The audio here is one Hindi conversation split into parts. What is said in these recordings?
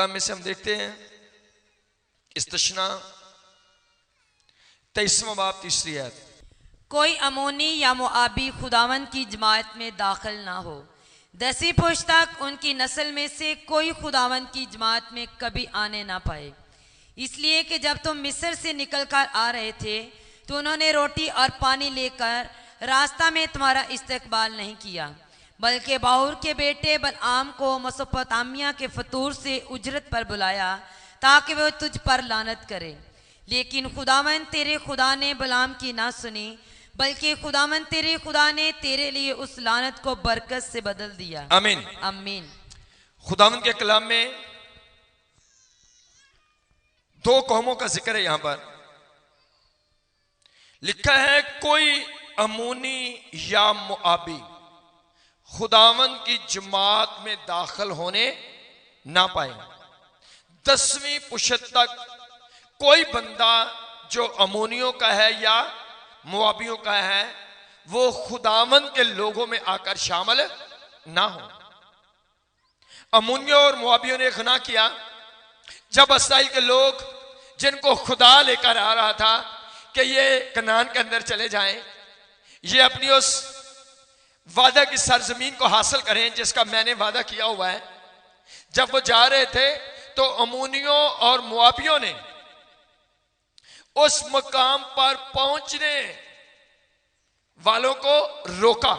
कलाम में से हम देखते हैं इस्तशना 23वां बाब 3री आयत, कोई अमोनी या मुआबी खुदावंद की जमात में दाखिल ना हो, 10वीं पुश्त तक उनकी नस्ल में से कोई खुदावंद की जमात में कभी आने ना पाए। इसलिए कि जब तुम मिस्र से निकलकर आ रहे थे तो उन्होंने रोटी और पानी लेकर रास्ता में तुम्हारा इस्तकबाल नहीं किया, बल्कि बाहुर के बेटे बलआम को मेसोपोटामिया के फतूर से उजरत पर बुलाया ताकि वह तुझ पर लानत करे। लेकिन खुदावंद तेरे खुदा ने बलआम की ना सुनी, बल्कि खुदावंद तेरे खुदा ने तेरे लिए उस लानत को बरकत से बदल दिया। आमीन आमीन। खुदावंद के कलाम में 2 कौमों का जिक्र है। यहां पर लिखा है कोई अमोनी या मुआबी खुदावंद की जमात में दाखिल होने ना पाए। 10वीं पुश्त तक कोई बंदा जो अमोनियों का है या मुआबियों का है वो खुदावंद के लोगों में आकर शामिल ना हो। अमोनियों और मुआबियों ने गुनाह किया जब इसराइल के लोग जिनको खुदा लेकर आ रहा था कि ये कनान के अंदर चले जाएं, ये अपनी उस वादा की सरजमीन को हासिल करें जिसका मैंने वादा किया हुआ है। जब वो जा रहे थे तो अमोनियों और मुआबियों ने उस मकाम पर पहुंचने वालों को रोका।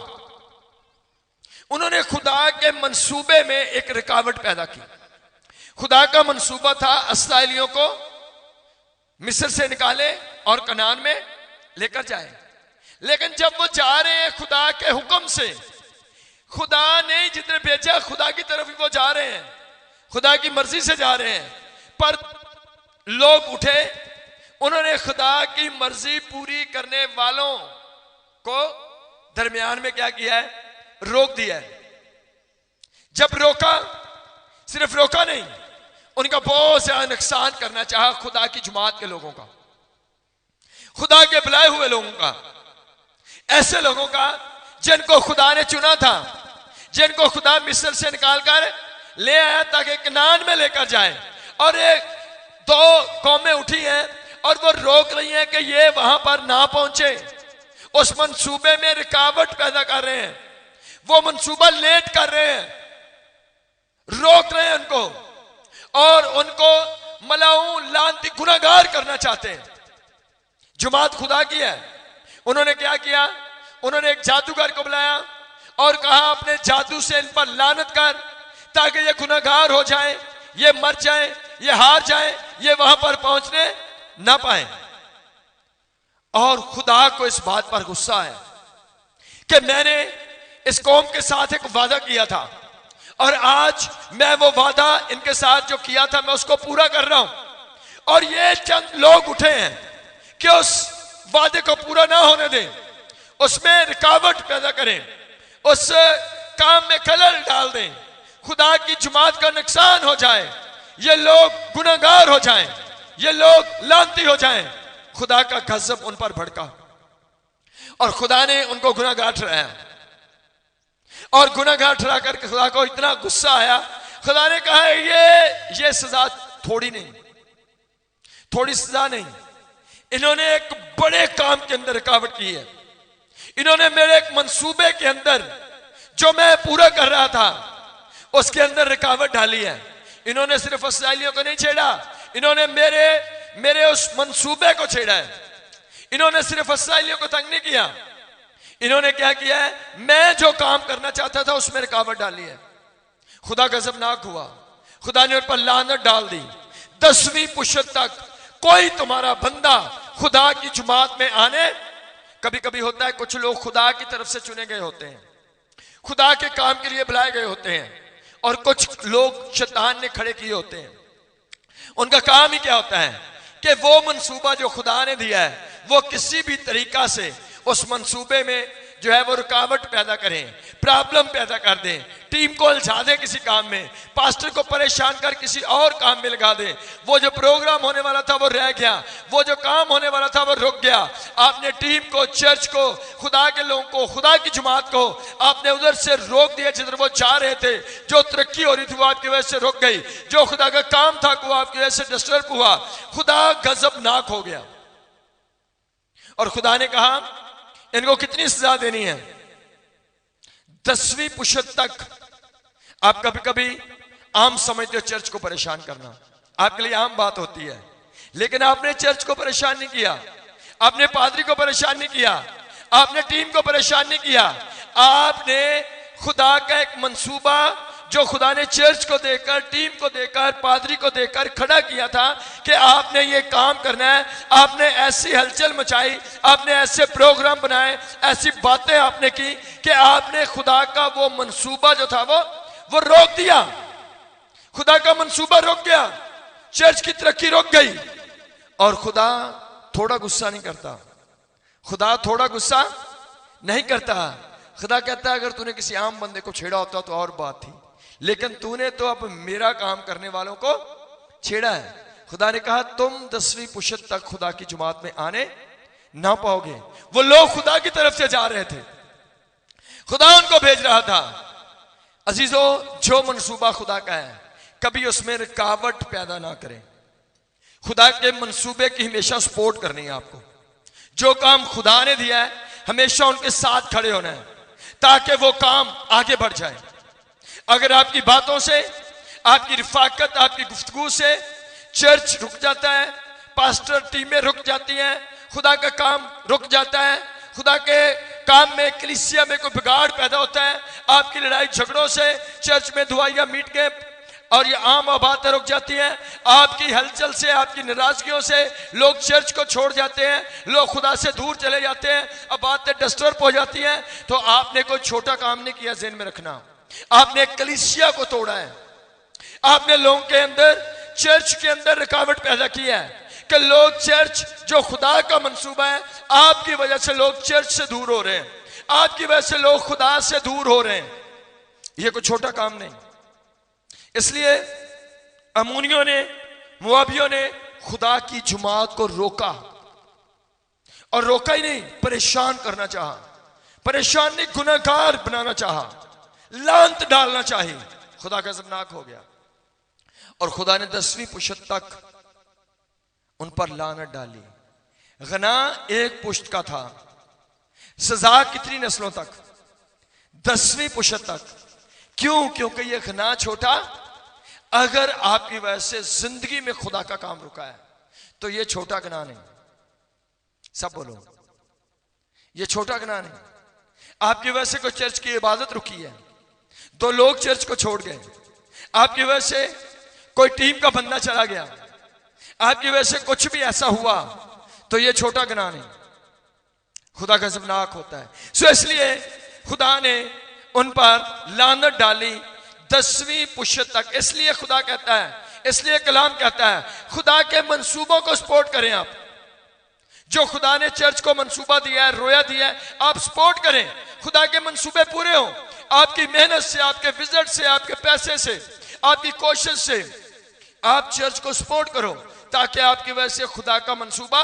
उन्होंने खुदा के मंसूबे में एक रुकावट पैदा की। खुदा का मंसूबा था इस्राएलियों को मिस्र से निकाले और कनान में लेकर जाए, लेकिन जब वो जा रहे हैं खुदा के हुक्म से, खुदा ने जितने भेजा खुदा की तरफ ही वो जा रहे हैं, खुदा की मर्जी से जा रहे हैं, पर लोग उठे, उन्होंने खुदा की मर्जी पूरी करने वालों को दरमियान में क्या किया है, रोक दिया है। जब रोका, सिर्फ रोका नहीं, उनका बहुत ज्यादा नुकसान करना चाहा खुदा की जमात के लोगों का, खुदा के बुलाए हुए लोगों का, ऐसे लोगों का जिनको खुदा ने चुना था, जिनको खुदा मिस्र से निकालकर ले आया ताकि कनान में लेकर जाए। और एक 2 कौमें उठी हैं और वो रोक रही हैं कि ये वहां पर ना पहुंचे, उस मंसूबे में रुकावट पैदा कर रहे हैं, वो मंसूबा लेट कर रहे हैं, रोक रहे हैं उनको और उनको मलाऊ लानती गुनाहगार करना चाहते हैं। जुमात खुदा की है। उन्होंने क्या किया, उन्होंने एक जादूगर को बुलाया और कहा अपने जादू से इन पर लानत कर ताकि ये गुनाहगार हो जाएं, ये मर जाएं, ये हार जाएं, ये वहां पर पहुंचने ना पाए। और खुदा को इस बात पर गुस्सा है कि मैंने इस कौम के साथ एक वादा किया था और आज मैं वो वादा इनके साथ जो किया था मैं उसको पूरा कर रहा हूं। और ये चंद लोग उठे हैं कि उस वादे को पूरा ना होने दें, उसमें रुकावट पैदा करें, उस काम में खलल डाल दें, खुदा की जमात का नुकसान हो जाए, ये लोग गुनाहगार हो जाएं, ये लोग लानती हो जाएं। खुदा का गजब उन पर भड़का और खुदा ने उनको गुनाहगार ठहराया। और गुनाहगार ठहरा करके खुदा को इतना गुस्सा आया, खुदा ने कहा ये सजा थोड़ी नहीं, थोड़ी सजा नहीं, इन्होंने एक बड़े काम के अंदर रुकावट की है। इन्होंने मेरे एक मंसूबे के अंदर जो मैं पूरा कर रहा था उसके अंदर रुकावट डाली है। इन्होंने सिर्फ इस्राएलियों को नहीं छेड़ा, इन्होंने मेरे उस मंसूबे को छेड़ा है। इन्होंने सिर्फ इस्राएलियों को तंग नहीं किया, इन्होंने क्या किया है, मैं जो काम करना चाहता था उसमें रुकावट डाली है। खुदा गजबनाक हुआ, खुदा ने उन पर लानत डाल दी। 10वीं पुश्त तक कोई तुम्हारा बंदा खुदा की जुमात में आने, कभी कभी होता है कुछ लोग खुदा की तरफ से चुने गए होते हैं, खुदा के काम के लिए बुलाए गए होते हैं, और कुछ लोग शैतान ने खड़े किए होते हैं। उनका काम ही क्या होता है कि वो मंसूबा जो खुदा ने दिया है वो किसी भी तरीका से उस मंसूबे में जो है वो रुकावट पैदा करें, प्रॉब्लम पैदा कर दें, टीम को उलझा दे किसी काम में, पास्टर को परेशान कर किसी और काम में लगा दे। वो जो प्रोग्राम होने वाला था वो रह गया, वो जो काम होने वाला था वो रुक गया। आपने टीम को, चर्च को, खुदा के लोगों को, खुदा की जमात को आपने उधर से रोक दिया जिधर वो जा रहे थे। जो तरक्की हो रही थी वो आपकी वजह से रुक गई, जो खुदा का काम था वो आपकी वजह से डिस्टर्ब हुआ। खुदा गजबनाक हो गया और खुदा ने कहा इनको कितनी सजा देनी है? 10वीं पुशत तक। आप कभी कभी आम समझते हो चर्च को परेशान करना, आपके लिए आम बात होती है, लेकिन आपने चर्च को परेशान नहीं किया, आपने पादरी को परेशान नहीं किया, आपने टीम को परेशान नहीं किया। आपने खुदा का एक मंसूबा जो खुदा ने चर्च को देकर, टीम को देकर, पादरी को देकर खड़ा किया था कि आपने ये काम करना है। आपने ऐसी हलचल मचाई, आपने ऐसे प्रोग्राम बनाए, ऐसी बातें आपने की कि आपने खुदा का वो मंसूबा जो था वो रोक दिया। खुदा का मंसूबा रुक गया, चर्च की तरक्की रुक गई। और खुदा थोड़ा गुस्सा नहीं करता, खुदा थोड़ा गुस्सा नहीं करता। खुदा कहता है अगर तूने किसी आम बंदे को छेड़ा होता तो और बात थी, लेकिन तूने तो अब मेरा काम करने वालों को छेड़ा है। खुदा ने कहा तुम 10वीं पुशत तक खुदा की जुमात में आने ना पाओगे। वो लोग खुदा की तरफ से जा रहे थे, खुदा उनको भेज रहा था। अजीजों, जो मंसूबा खुदा का है कभी उसमें रुकावट पैदा ना करें। खुदा के मंसूबे की हमेशा सपोर्ट करनी है आपको। जो काम खुदा ने दिया है हमेशा उनके साथ खड़े होना है ताकि वो काम आगे बढ़ जाए। अगर आपकी बातों से, आपकी रिफाकत, आपकी गुफ्तगू से चर्च रुक जाता है, पास्टर, टीमें रुक जाती हैं, खुदा का काम रुक जाता है, खुदा के काम में, कलीसिया में कोई बिगाड़ पैदा होता है, आपकी लड़ाई झगड़ों से, चर्च में दुआइयां मीट के और ये आम बातें रुक जाती हैं, आपकी हलचल से, आपकी नाराजगियों से लोग चर्च को छोड़ जाते हैं, लोग खुदा से दूर चले जाते हैं, अब बातें डिस्टर्ब हो जाती हैं, तो आपने कोई छोटा काम नहीं किया। ज़हन में रखना, आपने कलीसिया को तोड़ा है, आपने लोगों के अंदर, चर्च के अंदर रुकावट पैदा की है कि लोग, चर्च जो खुदा का मंसूबा है, आपकी वजह से लोग चर्च से दूर हो रहे हैं, आपकी वजह से लोग खुदा से दूर हो रहे हैं। यह कोई छोटा काम नहीं। इसलिए अमोनियों ने, मुआबियों ने खुदा की जुमात को रोका, और रोका ही नहीं, परेशान करना चाहा। परेशान नहीं, गुनहगार बनाना चाहा, लांत डालना चाहिए। खुदा गजबनाक हो गया और खुदा ने 10वीं पुश्त तक उन पर लानत डाली। गना एक पुश्त का था, सजा कितनी नस्लों तक? 10वीं पुश्त तक। क्यों? क्योंकि यह गना छोटा, अगर आपकी वजह से जिंदगी में खुदा का काम रुका है तो यह छोटा गुनाह नहीं। सब बोलो, यह छोटा गुनाह नहीं। आपकी वजह से कोई चर्च की इबादत रुकी है, 2 लोग चर्च को छोड़ गए, आपकी वजह से कोई टीम का बंदा चला गया, आपकी वजह से कुछ भी ऐसा हुआ तो यह छोटा गुनाह नहीं, खुदा गजबनाक होता है। सो इसलिए खुदा ने उन पर लानत डाली 10वीं पुश्त तक। इसलिए खुदा कहता है, इसलिए कलाम कहता है, खुदा के मंसूबों को सपोर्ट करें। आप जो खुदा ने चर्च को मंसूबा दिया है, रोया दिया है, आप सपोर्ट करें। खुदा के मंसूबे पूरे हों, आपकी मेहनत से, आपके विजिट से, आपके पैसे से, आपकी कोशिश से आप चर्च को सपोर्ट करो ताकि आपकी वजह से खुदा का मंसूबा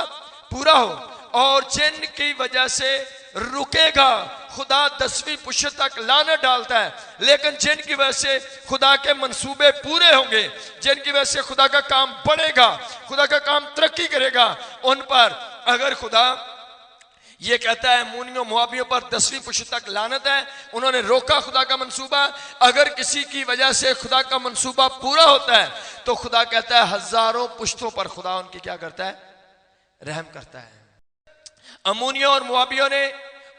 पूरा हो। और जिनकी वजह से रुकेगा, खुदा 10वीं पुश्त तक लानत डालता है, लेकिन जिनकी वजह से खुदा के मंसूबे पूरे होंगे, जिनकी वजह से खुदा का काम बढ़ेगा, खुदा का काम तरक्की करेगा, उन पर अगर खुदा ये कहता है अम्मोनियों मोआबियों पर 10वीं पुश्त तक लानत है, उन्होंने रोका खुदा का मंसूबा। अगर किसी की वजह से खुदा का मंसूबा पूरा होता है तो खुदा कहता है हजारों पुश्तों पर खुदा उनकी क्या करता है? रहम करता है। अम्मोनियों और मोआबियों ने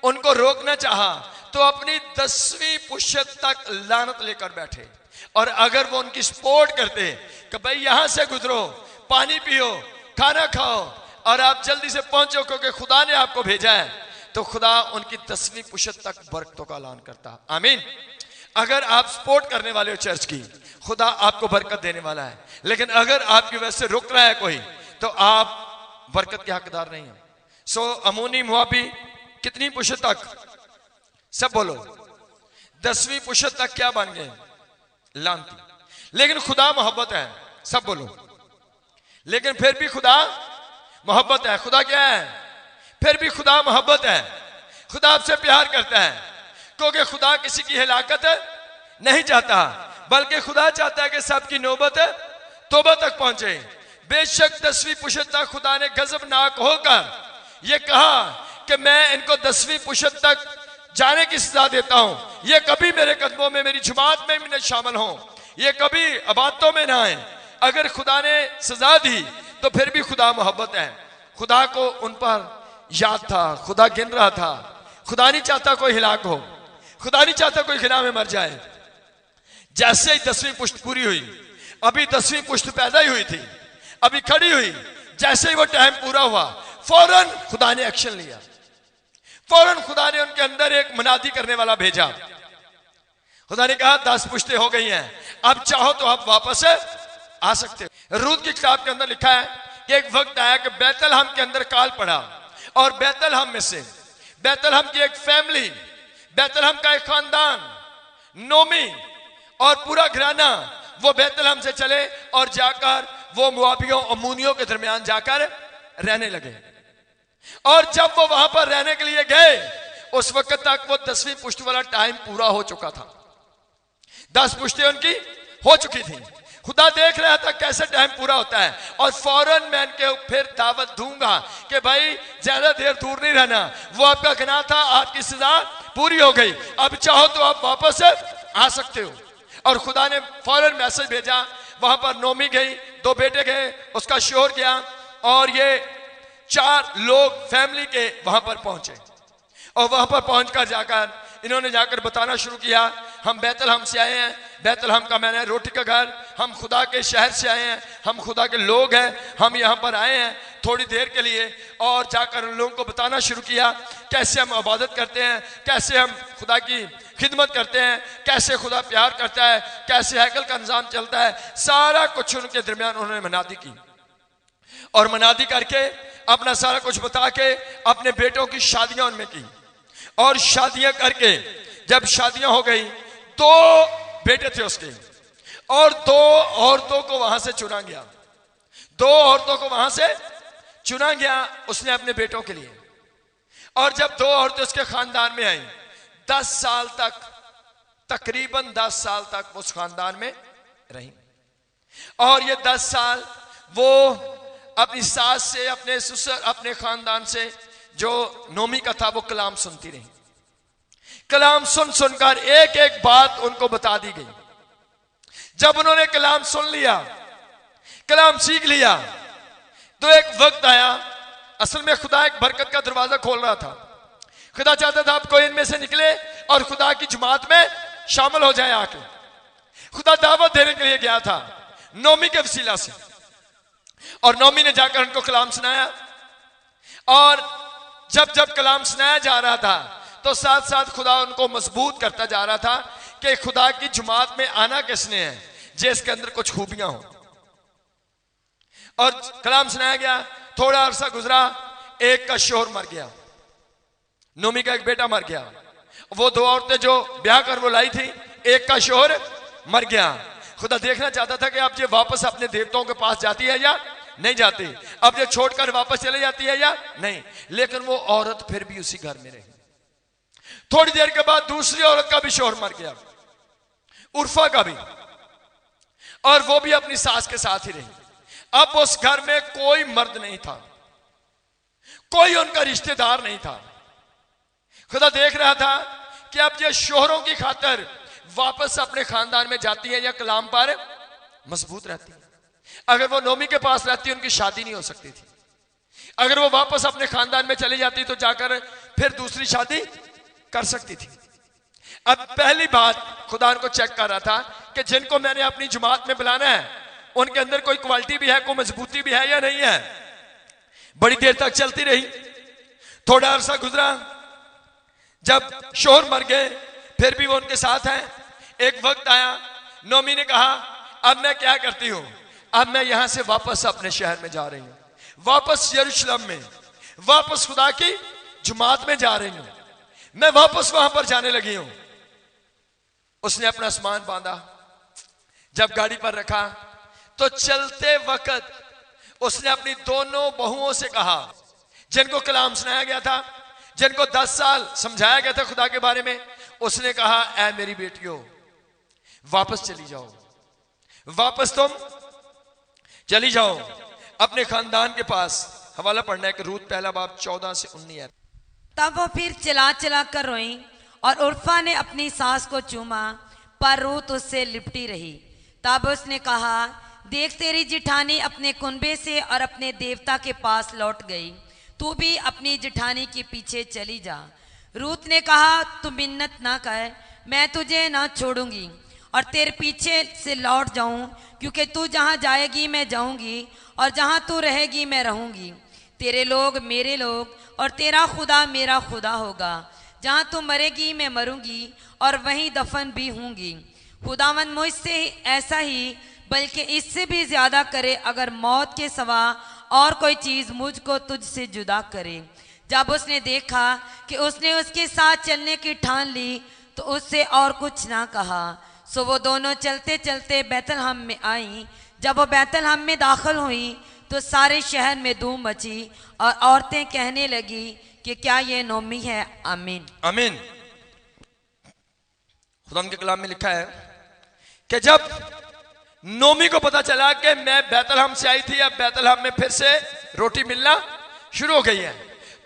उनको रोकना चाहा तो अपनी 10वीं पुश्त तक लानत लेकर बैठे, और अगर वो उनकी सपोर्ट करते कि भाई यहां से गुजरो, पानी पियो, खाना खाओ और आप जल्दी से पहुंचो क्योंकि खुदा ने आपको भेजा है, तो खुदा उनकी 10वीं पुश्त तक बरकतों का ऐलान करता। आमीन। अगर आप सपोर्ट करने वाले हो चर्च की, खुदा आपको बरकत देने वाला है, लेकिन अगर आपकी वजह से रुक रहा है कोई तो आप बरकत के हकदार नहीं हो। सो अमोनी मुआबी कितनी पुश्त तक? सब बोलो, 10वीं पुश्त तक क्या बन गए? लानती। लेकिन खुदा मोहब्बत है, सब बोलो। लेकिन फिर भी खुदा मोहब्बत है। खुदा क्या है? फिर भी खुदा मोहब्बत है। खुदा आपसे प्यार करता है, क्योंकि खुदा किसी की हिलाकत नहीं चाहता, बल्कि खुदा चाहता है कि सबकी नौबत तौबा तक पहुंचे। बेशक 10वीं पुश्त तक खुदा ने गजबनाक होकर यह कहा कि मैं इनको 10वीं पुश्त तक जाने की सजा देता हूं। ये कभी मेरे कदमों में, मेरी जुमात में भी न शामिल हों, ये कभी इबादतों में ना आए। अगर खुदा ने सजा दी तो फिर भी खुदा मोहब्बत है। खुदा को उन पर याद था, खुदा गिन रहा था। खुदा नहीं चाहता कोई हिलाक हो, खुदा नहीं चाहता कोई खिना में मर जाए। जैसे ही 10वीं पुश्त पूरी हुई, अभी 10वीं पुश्त पैदा ही हुई थी, अभी खड़ी हुई, जैसे ही वो टाइम पूरा हुआ, फौरन खुदा ने एक्शन लिया। फौरन खुदा ने उनके अंदर एक मुनादी करने वाला भेजा। खुदा ने कहा 10 पुश्तें हो गई हैं, अब चाहो तो आप वापस आ सकते हो। रूत की किताब के अंदर लिखा है कि एक वक्त आया कि बैतलहम के अंदर काल पड़ा, और बैतलहम में से, बैतलहम की एक फैमिली, बैतलहम का एक खानदान, नोमी और पूरा घराना, वो बैतलहम से चले और जाकर वो मुआबियों और अम्मोनियों के दरमियान जाकर रहने लगे। और जब वो वहां पर रहने के लिए गए, उस वक्त तक वो 10वीं पुश्त वाला टाइम पूरा हो चुका था। 10 पुश्तें उनकी हो चुकी थी। खुदा देख रहा था कैसे टाइम पूरा होता है, और फौरन मैं इनके फिर दावत दूंगा कि भाई ज्यादा देर दूर नहीं रहना, वो आपका गुनाह था, आपकी सजा पूरी हो गई, अब चाहो तो आप वापस आ सकते हो। और खुदा ने फौरन मैसेज भेजा। वहां पर नोमी गई, 2 बेटे गए, उसका शोहर गया, और ये 4 लोग फैमिली के वहां पर पहुंचे। और वहां पर पहुंचकर जाकर इन्होंने जाकर बताना शुरू किया, हम बैतलहम से आए हैं, बैतलहम का मैंने रोटी का घर, हम खुदा के शहर से आए हैं, हम खुदा के लोग हैं, हम यहाँ पर आए हैं थोड़ी देर के लिए। और जाकर उन लोगों को बताना शुरू किया कैसे हम इबादत करते हैं, कैसे हम खुदा की खिदमत करते हैं, कैसे खुदा प्यार करता है, कैसे हैकल का निजाम चलता है। सारा कुछ उनके दरमियान उन्होंने मनादी की, और मनादी करके अपना सारा कुछ बता के अपने बेटों की शादियां उनमें की। और शादियां करके जब शादियां हो गई, 2 बेटे थे उसके, और 2 औरतों को वहां से चुना गया, 2 औरतों को वहां से चुना गया उसने अपने बेटों के लिए। और जब 2 औरतें उसके खानदान में आई, 10 साल तक, तकरीबन 10 साल तक उस खानदान में रही। और ये 10 साल वो अपनी सास से, अपने ससुर, अपने खानदान से जो नोमी का था, वो कलाम सुनती रही। कलाम सुन सुनकर एक एक बात उनको बता दी गई। जब उन्होंने कलाम सुन लिया, कलाम सीख लिया, तो एक वक्त आया, असल में खुदा एक बरकत का दरवाजा खोल रहा था। खुदा चाहता था आप कोई इनमें से निकले और खुदा की जमात में शामिल हो जाए आके। खुदा दावत देने के लिए गया था नोमी के वसीला से, और नोमी ने जाकर उनको कलाम सुनाया। और जब जब कलाम सुनाया जा रहा था, तो साथ साथ खुदा उनको मजबूत करता जा रहा था कि खुदा की जमात में आना किसने है, जिसके अंदर कुछ खूबियां हो। और कलाम सुनाया गया, थोड़ा अरसा गुजरा, एक का शोहर मर गया, नोमी का एक बेटा मर गया। वो 2 औरतें जो ब्याह कर वो लाई थी, एक का शोहर मर गया। खुदा देखना चाहता था कि अब ये वापस अपने देवताओं के पास जाती है या नहीं जाती, अब ये छोड़कर वापस चले जाती है या नहीं। लेकिन वो औरत फिर भी उसी घर में रही। थोड़ी देर के बाद दूसरी औरत का भी शोहर मर गया, उर्फा का भी, और वो भी अपनी सास के साथ ही रही। अब उस घर में कोई मर्द नहीं था, कोई उनका रिश्तेदार नहीं था। खुदा देख रहा था कि अब ये शोहरों की खातिर वापस अपने खानदान में जाती है या कलाम पर मजबूत रहती है। अगर वो नोमी के पास रहती, उनकी शादी नहीं हो सकती थी। अगर वो वापस अपने खानदान में चली जाती, तो जाकर फिर दूसरी शादी कर सकती थी। अब पहली बात खुदा उनको चेक कर रहा था कि जिनको मैंने अपनी जमात में बुलाना है, उनके अंदर कोई क्वालिटी भी है, कोई मजबूती भी है या नहीं है। बड़ी देर तक चलती रही। थोड़ा अरसा गुजरा, जब शोहर मर गए, फिर भी वो उनके साथ हैं। एक वक्त आया, नोमी ने कहा अब मैं क्या करती हूं, अब मैं यहां से वापस अपने शहर में जा रही हूं, वापस यरूशलेम में, वापस खुदा की जमात में जा रही हूं, मैं वापस वहां पर जाने लगी हूं। उसने अपना सामान बांधा, जब गाड़ी पर रखा तो चलते वक्त उसने अपनी दोनों बहुओं से कहा, जिनको कलाम सुनाया गया था, जिनको 10 साल समझाया गया था खुदा के बारे में, उसने कहा, ऐ मेरी बेटियों, वापस चली जाओ, वापस तुम चली जाओ अपने खानदान के पास। हवाला पढ़ना है कि रूत पहला बाब 14 से 19 है। तब वो फिर चिल्ला चिल्ला कर रोई और उर्फा ने अपनी सास को चूमा, पर रूत उससे लिपटी रही। तब उसने कहा, देख तेरी जिठानी अपने कुनबे से और अपने देवता के पास लौट गई, तू भी अपनी जिठानी के पीछे चली जा। रूत ने कहा, तू मिन्नत ना कर, मैं तुझे ना छोड़ूंगी और तेरे पीछे से लौट जाऊं, क्योंकि तू जहां जाएगी मैं जाऊंगी और जहां तू रहेगी मैं रहूंगी। तेरे लोग मेरे लोग और तेरा खुदा मेरा खुदा होगा। जहां तू मरेगी मैं मरूंगी और वहीं दफन भी होंगी। खुदावंद मुझसे ऐसा ही बल्कि इससे भी ज्यादा करे, अगर मौत के सिवा और कोई चीज मुझको तुझसे जुदा करे। जब उसने देखा कि उसने उसके साथ चलने की ठान ली तो उससे और कुछ ना कहा। सो वो दोनों चलते चलते बैतलहम में आई। जब वो बैतलहम में दाखिल हुई तो सारे शहर में धूम मची और औरतें कहने लगी कि क्या ये नोमी है। आमीन आमीन। खुदा के कलाम में लिखा है कि जब नोमी को पता चला कि मैं बैतलहम से आई थी, अब बैतलहम में फिर से रोटी मिलना शुरू हो गई है,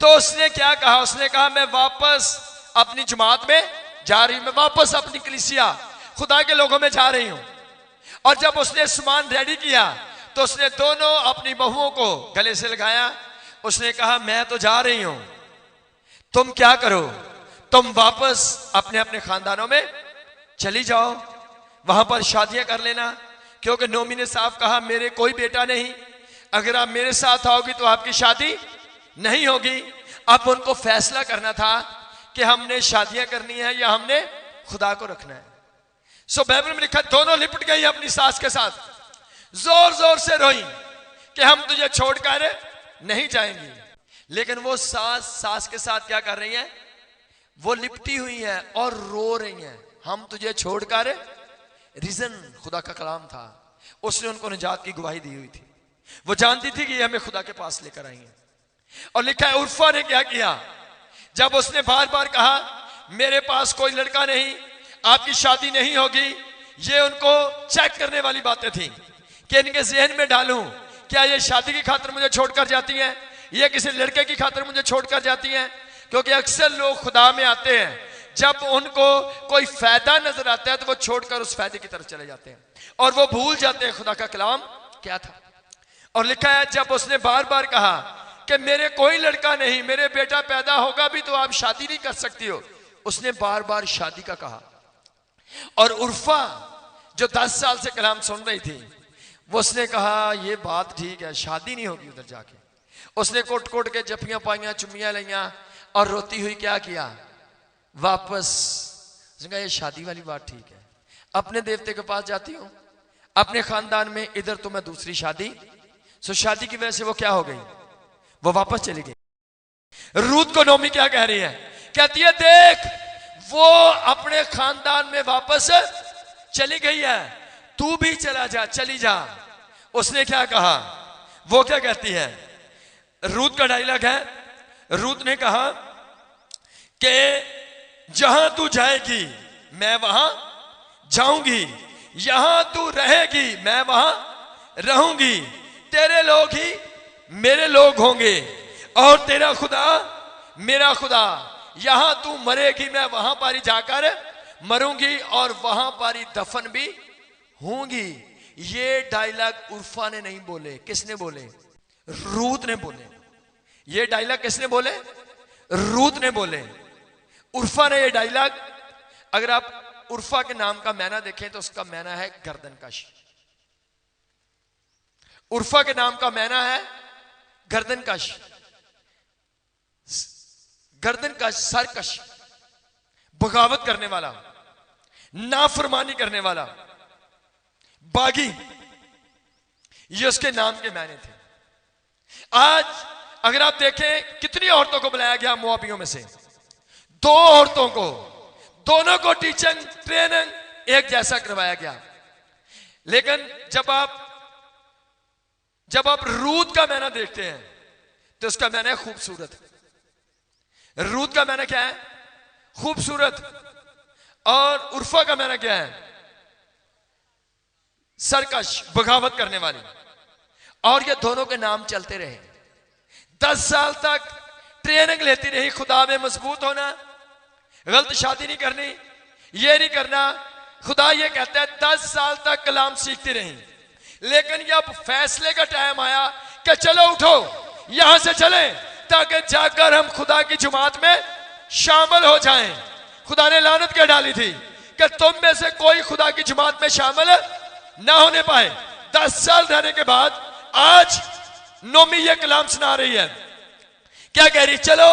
तो उसने क्या कहा, उसने कहा, मैं वापस अपनी जमात में जा रही हूं, मैं वापस अपनी कलीसिया खुदा के लोगों में जा रही हूं। और जब उसने सामान रेडी किया तो उसने दोनों अपनी बहुओं को गले से लगाया। उसने कहा, मैं तो जा रही हूं, तुम क्या करो, तुम वापस अपने अपने खानदानों में चली जाओ, वहां पर शादियां कर लेना, क्योंकि नोमी ने साफ कहा, मेरे कोई बेटा नहीं, अगर आप मेरे साथ आओगी तो आपकी शादी नहीं होगी। अब उनको फैसला करना था कि हमने शादियां करनी है या हमने खुदा को रखना है। सो बाइबल में लिखा, दोनों लिपट गई अपनी सास के साथ, जोर जोर से रोई कि हम तुझे छोड़कर नहीं जाएंगी। लेकिन वो सास के साथ क्या कर रही है, वो लिपटी हुई है और रो रही है, हम तुझे छोड़कर। रीजन खुदा का कलाम था, उसने उनको निजात की गवाही दी हुई थी, वो जानती थी कि ये हमें खुदा के पास लेकर आई है। और लिखा है उर्फा ने क्या किया, जब उसने बार बार कहा मेरे पास कोई लड़का नहीं, आपकी शादी नहीं होगी, ये उनको चेक करने वाली बातें थी कि इनके जहन में डालूं, क्या ये शादी की खातिर मुझे छोड़कर जाती हैं, ये किसी लड़के की खातिर मुझे छोड़कर जाती हैं। क्योंकि अक्सर लोग खुदा में आते हैं, जब उनको कोई फायदा नजर आता है तो वो छोड़कर उस फायदे की तरफ चले जाते हैं और वो भूल जाते हैं खुदा का कलाम क्या था। और लिखा है, जब उसने बार बार कहा कि मेरे कोई लड़का नहीं, मेरे बेटा पैदा होगा भी तो आप शादी नहीं कर सकती हो, उसने बार बार शादी का कहा। और उर्फा जो 10 साल से कलाम सुन रही थी, वो उसने कहा ये बात ठीक है, शादी नहीं होगी उधर जाके। उसने कोट कोट के जफियां पाइयां, चुम्मियां लिया और रोती हुई क्या किया, वापस। उसने कहा ये शादी वाली बात ठीक है, अपने देवते के पास जाती हूं, अपने खानदान में, इधर तो मैं दूसरी शादी। सो शादी की वजह से वो क्या हो गई, वो वापस चली गई। रूत को नोमी क्या कह रही है, कहती है देख वो अपने खानदान में वापस चली गई है, तू भी चला जा, चली जा। उसने क्या कहा, वो क्या कहती है, रूत का डायलॉग है, रूत ने कहा कि जहां तू जाएगी मैं वहां जाऊंगी, यहां तू रहेगी मैं वहां रहूंगी, तेरे लोग ही मेरे लोग होंगे और तेरा खुदा मेरा खुदा, यहां तू मरेगी मैं वहां पर ही जाकर मरूंगी और वहां पर ही दफन भी होंगी। ये डायलॉग उर्फा ने नहीं बोले, किसने बोले, रूत ने बोले। ये डायलॉग किसने बोले, रूत ने बोले। उर्फा ने ये डायलॉग, अगर आप उर्फा के नाम का मैना देखें तो उसका मैना है गर्दनकश। उर्फा के नाम का मैना है गर्दनकश, गर्दनकश, सरकश, बगावत करने वाला, नाफरमानी करने वाला, बागी, ये उसके नाम के मायने थे। आज अगर आप देखें कितनी औरतों को बुलाया गया मोआबियों में से, 2 औरतों को, दोनों को टीचिंग ट्रेनिंग एक जैसा करवाया गया। लेकिन जब आप रूत का मैना देखते हैं तो उसका मैना है खूबसूरत। रूत का मैना क्या है? खूबसूरत। और उर्फा का मैना क्या है? सरकश, बगावत करने वाली। और ये दोनों के नाम चलते रहे। 10 साल तक ट्रेनिंग लेती रही खुदा में मजबूत होना, गलत शादी नहीं करनी, ये नहीं करना। खुदा ये कहता है 10 साल तक कलाम सीखती रही। लेकिन जब फैसले का टाइम आया कि चलो उठो यहां से चले, ताकि जाकर हम खुदा की जुमात में शामिल हो जाएं, खुदा ने लानत क्या डाली थी कि तुम में से कोई खुदा की जुमात में शामिल ना होने पाए। 10 साल रहने के बाद आज नोमी ये कलाम सुना रही है। क्या कह रही? चलो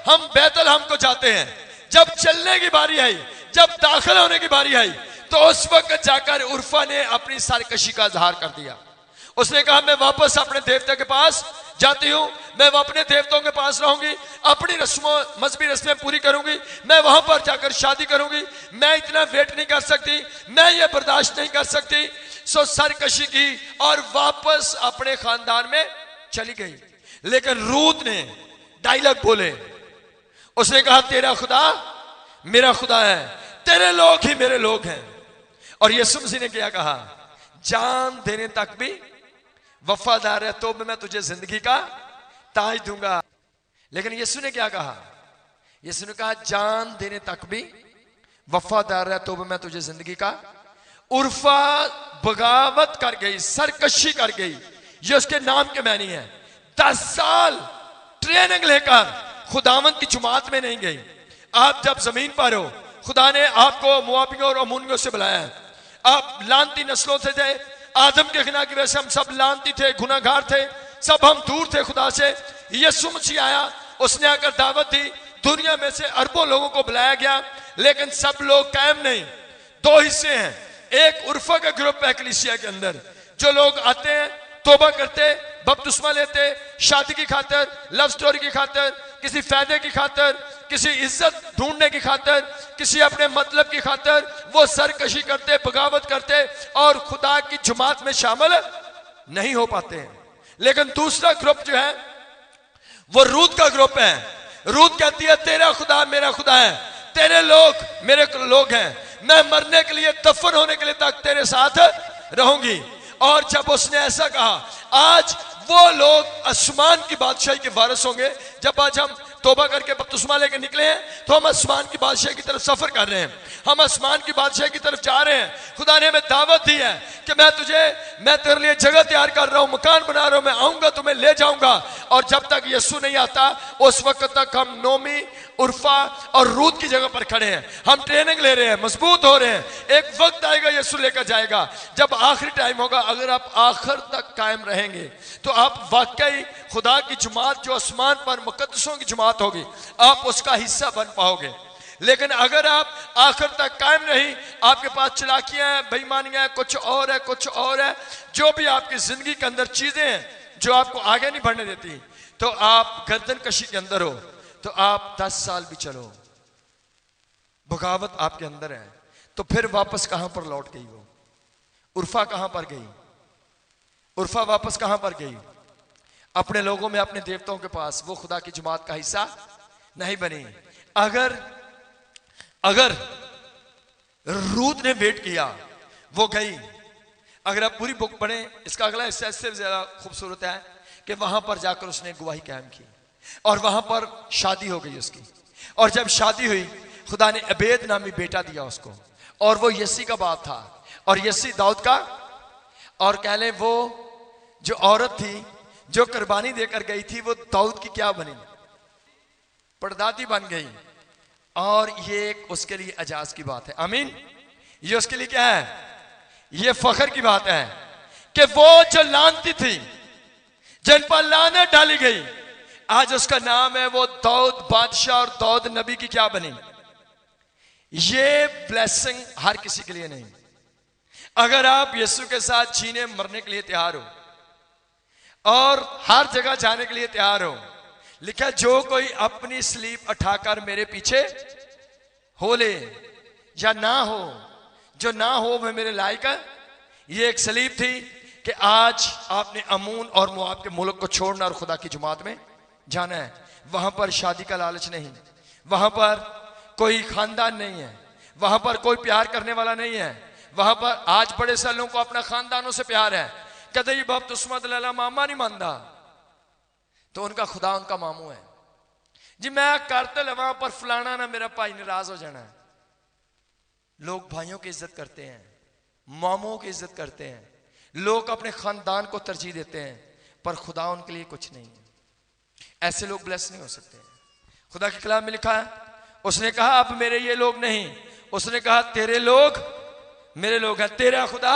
हम बैतलहम को जाते हैं। जब चलने की बारी आई, जब दाखिल होने की बारी आई, तो उस वक्त जाकर उर्फा ने अपनी सरकशी का इजहार कर दिया। उसने कहा मैं वापस अपने देवता के पास जाती हूं, मैं अपने देवताओं के पास रहूंगी, अपनी रस्मों मजहबी रस्में पूरी करूंगी, मैं वहां पर जाकर शादी करूंगी। मैं इतना वेट नहीं कर सकती, मैं ये बर्दाश्त नहीं कर सकती। सो सरकशी की और वापस अपने खानदान में चली गई। लेकिन रूत ने डायलॉग बोले। उसने कहा तेरा खुदा मेरा खुदा है, तेरे लोग ही मेरे लोग हैं। और यीशु मसीह ने क्या कहा? जान देने तक भी वफादार है तो मैं तुझे जिंदगी का ताज दूंगा। लेकिन यीशु ने क्या कहा? यीशु ने कहा जान देने तक भी वफादार है तो मैं तुझे जिंदगी का। उर्फा बगावत कर गई, सरकशी कर गई, ये उसके नाम के मानी है। 10 साल ट्रेनिंग लेकर खुदावंद की जुमात में नहीं गई। आप जब जमीन पर हो, खुदा ने आपको मुआबियों और अमूनियों से बुलाया है। आप लानती नस्लों से थे, आदम के गुनाह की वजह से हम सब लानती थे, गुनाहगार थे, सब हम दूर थे खुदा से। यीशु मसीह आया, उसने आकर दावत दी, दुनिया में से अरबों लोगों को बुलाया गया, लेकिन सब लोग कायम नहीं। 2 हिस्से हैं। एक उर्फा का ग्रुप है कलीसिया के अंदर, जो लोग आते हैं, तौबा करते, बपतिस्मा लेते, शादी की खातिर, लव स्टोरी की खातिर, किसी फायदे की खातिर, किसी इज्जत ढूंढने की खातिर, किसी अपने मतलब की खातिर वो सरकशी करते, बगावत करते और खुदा की जुमात में शामिल नहीं हो पाते हैं। लेकिन दूसरा ग्रुप जो है वो रूत का ग्रुप है। रूत कहती है तेरा खुदा मेरा खुदा है, तेरे लोग मेरे लोग हैं, मैं मरने के लिए, दफन होने के लिए तक तेरे साथ रहूंगी। और जब उसने ऐसा कहा, आज वो लोग आसमान की बादशाही के वारिस होंगे। जब आज हम तौबा करके बपतिस्मा लेके निकले हैं तो हम आसमान की बादशाही की तरफ सफर कर रहे हैं, हम आसमान की बादशाही की तरफ जा रहे हैं। खुदा ने हमें दावत दी है कि मैं तेरे लिए जगह तैयार कर रहा हूं, मकान बना रहा हूं, मैं आऊंगा तुम्हें ले जाऊंगा। और जब तक यीशु नहीं आता उस वक्त तक हम नोमी, उर्फा और रूत की जगह पर खड़े हैं। हम ट्रेनिंग ले रहे हैं, मजबूत हो रहे हैं। एक वक्त आएगा यीशु लेकर जाएगा, जब आखिरी टाइम होगा। अगर आप आखिर तक कायम रहेंगे तो आप वाकई खुदा की जुमात, जो आसमान पर मुकद्दसों की जुमात होगी, आप उसका हिस्सा बन पाओगे। लेकिन अगर आप आखिर तक कायम नहीं, आपके पास चलाकियां हैं, बेईमानियां हैं, कुछ और है, कुछ और है, जो भी आपकी जिंदगी के अंदर चीजें हैं जो आपको आगे नहीं बढ़ने देती, तो आप गर्दन कशी के अंदर हो, तो आप 10 साल भी चलो, बगावत आपके अंदर है, तो फिर वापस कहां पर लौट गई वो? उर्फा कहां पर गई? उर्फा वापस कहां पर गई? अपने लोगों में, अपने देवताओं के पास। वो खुदा की जुमात का हिस्सा नहीं बनी। अगर रूत ने वेट किया, वो गई। अगर आप पूरी बुक पढ़ें, इसका अगला हिस्सा इससे ज्यादा खूबसूरत है कि वहां पर जाकर उसने गवाही कायम की और वहां पर शादी हो गई उसकी। और जब शादी हुई, खुदा ने अबेद नामी बेटा दिया उसको, और वो यसी का बाप था, और यसी दाऊद का, और कह लें वो जो औरत थी जो कुर्बानी देकर गई थी, वो दाऊद की क्या बनी? परदादी बन गई। और ये एक उसके लिए एजाज की बात है। आमीन। ये उसके लिए क्या है? ये फख्र की बात है कि वो जो लानती थी, जिन पर लानत डाली गई, आज उसका नाम है वो दाऊद बादशाह, और दाऊद नबी की क्या बनी? ये ब्लेसिंग हर किसी के लिए नहीं। अगर आप यीशु के साथ जीने मरने के लिए तैयार हो और हर जगह जाने के लिए तैयार हो, लिखा जो कोई अपनी स्लीप उठाकर मेरे पीछे हो ले या ना हो, जो ना हो वह मेरे लायक है। ये एक सलीब थी कि आज आपने अमून और मुआब के मुल्क को छोड़ना और खुदा की जुमात में जाना है। वहां पर शादी का लालच नहीं, वहां पर कोई खानदान नहीं है, वहां पर कोई प्यार करने वाला नहीं है। वहां पर आज बड़े सारे लोगों को अपना खानदानों से प्यार है, कहते ये बाप तुस्मत लैला मामा नहीं मानता, तो उनका खुदा उनका मामू है जी। मैं करते वहां पर फलाना ना मेरा भाई नाराज हो जाना है। लोग भाइयों की इज्जत करते हैं, मामों की इज्जत करते हैं, लोग अपने खानदान को तरजीह देते हैं, पर खुदा उनके लिए कुछ नहीं है। ऐसे लोग ब्लेस नहीं हो सकते। खुदा के कलाम में लिखा है, उसने कहा अब मेरे ये लोग नहीं, उसने कहा तेरे लोग मेरे लोग हैं। तेरा खुदा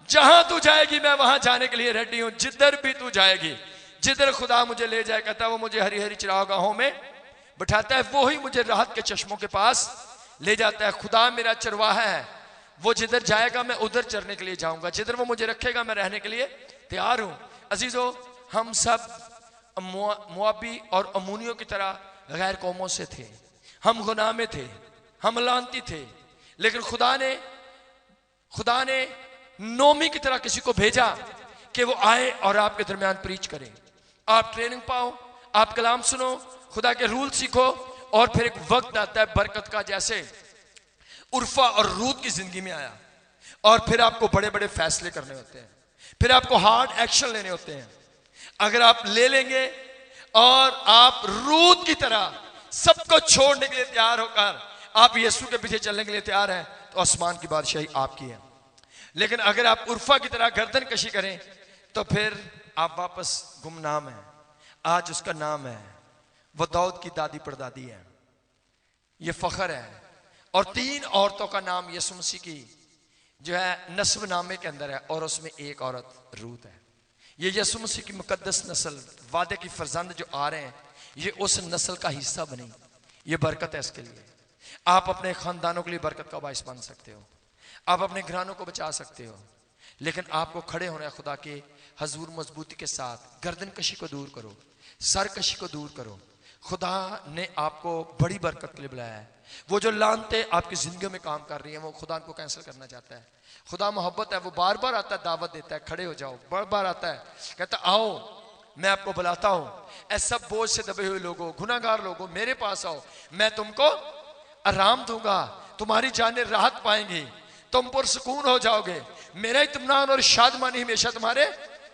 जहां तू जाएगी मैं वहां जाने के लिए रेडी हूं। जिधर भी तू जाएगी, जिधर खुदा मुझे ले जाए, कहता है वो मुझे हरी हरी चरागाहों में बिठाता है, वो ही मुझे राहत के चश्मों के पास ले जाता है। खुदा मेरा चरवाहा है, वो जिधर जाएगा मैं उधर चरने के लिए जाऊंगा, जिधर वो मुझे रखेगा मैं रहने के लिए तैयार हूं। अजीजों, हम सब मुआबी और अमूनियों की तरह गैर कौमों से थे, हम गुनामे थे, हम लानती थे, लेकिन खुदा ने नोमी की तरह किसी को भेजा कि वो आए और आपके दरमियान प्रीच करें। आप ट्रेनिंग पाओ, आप कलाम सुनो, खुदा के रूल सीखो, और फिर एक वक्त आता है बरकत का, जैसे उर्फा और रूत की जिंदगी में आया, और फिर आपको बड़े बड़े फैसले करने होते हैं, फिर आपको हार्ड एक्शन लेने होते हैं। अगर आप ले लेंगे और आप रूत की तरह सबको छोड़ने के लिए तैयार होकर आप यीशु के पीछे चलने के लिए तैयार हैं, तो आसमान की बादशाही आपकी है। लेकिन अगर आप उर्फा की तरह गर्दन कशी करें, तो फिर आप वापस गुमनाम हैं। आज उसका नाम है, वो दाऊद की दादी परदादी है, ये फख्र है। और 3 औरतों का नाम यीशु मसीह की जो है नस्ब नामे के अंदर है, और उसमें एक औरत रूत है। ये यीशु मसीह की मुकद्दस नस्ल, वादे की फरजंद जो आ रहे हैं, ये उस नस्ल का हिस्सा बनी। ये बरकत है इसके लिए। आप अपने खानदानों के लिए बरकत का बाइस बन सकते हो, आप अपने घरानों को बचा सकते हो, लेकिन आपको खड़े होना है खुदा के हजूर मजबूती के साथ। गर्दन कशी को दूर करो, सर कशी को दूर करो। खुदा ने आपको बड़ी बरकत के लिए बुलाया है। वो जो लानते आपकी जिंदगी में काम कर रही है, वो खुदा को कैंसिल करना चाहता है। खुदा मोहब्बत है, वो बार बार आता है, दावत देता है, खड़े हो जाओ। बार बार आता है, कहता आओ मैं आपको बुलाता हूं। ऐसा बोझ से दबे हुए लोगों, गुनाहगार लोगों, मेरे पास आओ, मैं तुमको आराम दूंगा, तुम्हारी जानें राहत पाएंगी, तुम पुरसुकून हो जाओगे। मेरा इत्मीनान और शादमानी हमेशा तुम्हारे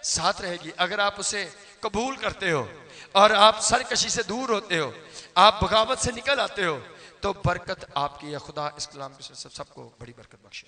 साथ रहेगी। अगर आप उसे कबूल करते हो और आप सरकशी से दूर होते हो, आप बगावत से निकल आते हो, तो बरकत आपकी है। खुदा इस कलाम के सबको बड़ी बरकत बख्शे।